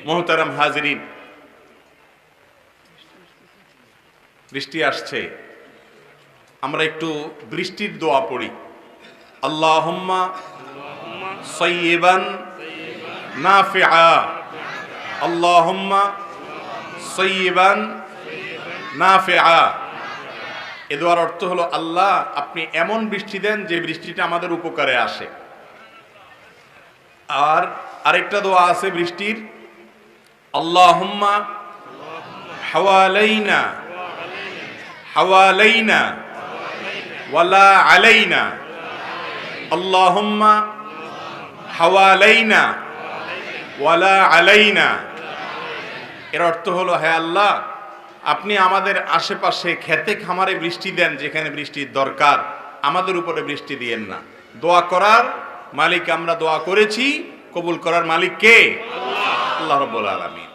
মোহতারাম হাজিরিন, বৃষ্টি আসছে, আমরা একটু বৃষ্টির দোয়া পড়ি। আল্লাহুম্মা সাইয়্যিবান নাফিআ, আল্লাহুম্মা সাইয়্যিবান নাফিআ। এ দোয়ার অর্থ হলো, আল্লাহ আপনি এমন বৃষ্টি দেন যে বৃষ্টিটা আমাদের উপকারে আসে। আর আরেকটা দোয়া আছে বৃষ্টির, আল্লাহুম্মা হাওয়ালাইনা হাওয়ালাইনা ওয়ালা আলাইনা, আল্লাহুম্মা হাওয়ালাইনা ওয়ালা আলাইনা। এর অর্থ হলো, হে আল্লাহ আপনি আমাদের আশেপাশে খেতে খামারে বৃষ্টি দেন, যেখানে বৃষ্টির দরকার, আমাদের উপরে বৃষ্টি দিয়েন না। দোয়া করার মালিক আমরা দোয়া করেছি, কবুল করার মালিক কে? আল্লাহ রাব্বুল আলামিন।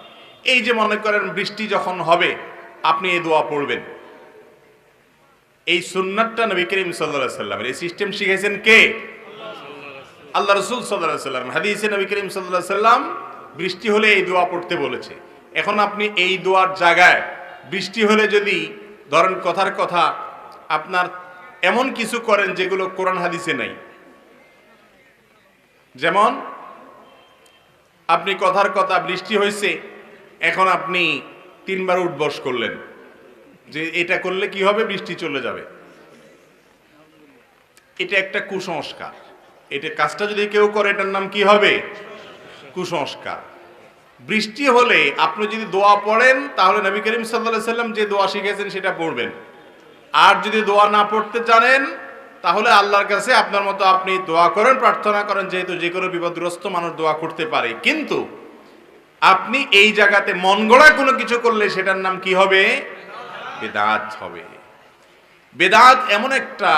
এই যে মনে করেন বৃষ্টি যখন হবে, আপনি এই দোয়া পড়বেন। এই সুন্নাতটা নবী করিম সাল্লাল্লাহু আলাইহি সাল্লামের, এই সিস্টেম শিখাইছেন কে? আল্লাহ রাসূল সাল্লাল্লাহু আলাইহি সাল্লাম। হাদিসে নবী করিম সাল্লাল্লাহু আলাইহি সাল্লাম বৃষ্টি হলে এই দোয়া পড়তে বলেছে। এখন আপনি এই দোয়ার জায়গায় বৃষ্টি হলে যদি ধরেন কথার কথা আপনার এমন কিছু করেন যেগুলো কোরআন হাদিসে নাই, যেমন আপনি কথার কথা বৃষ্টি হয়েছে, এখন আপনি 3 বার উঠবস করলেন যে এটা করলে কি হবে, বৃষ্টি চলে যাবে। এটা একটা কুসংস্কার। এটা কাজটা যদি কেউ করে, এটার নাম কি হবে? কুসংস্কার। বৃষ্টি হলে আপনি যদি দোয়া পড়েন, তাহলে নবী করিম সাল্লাল্লাহু আলাইহি সাল্লাম যে দোয়া শিখিয়েছেন সেটা পড়বেন। আর যদি দোয়া না পড়তে জানেন, তাহলে আল্লাহর কাছে আপনার মতো আপনি দোয়া করেন, প্রার্থনা করেন, যেহেতু যে কোনো বিপদগ্রস্ত মানুষ দোয়া করতে পারে। কিন্তু আপনি এই জায়গাতে মন গড়া কোনো কিছু করলে সেটার নাম কি হবে? বেদাত হবে। বেদাত এমন একটা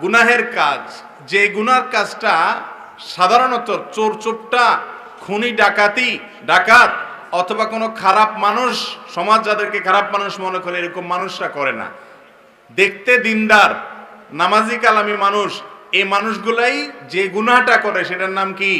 গুনাহের কাজ, যে গুনার কাজটা সাধারণত চোর চোপটা, খুনি ডাকাত অথবা কোনো খারাপ মানুষ, সমাজ যাদেরকে খারাপ মানুষ মনে করে, এরকম মানুষরা করে না। দেখতে দিনদার, নামাজি কালামি মানুষ, এই মানুষগুলাই যে গুনাহটা করে সেটার নাম কি?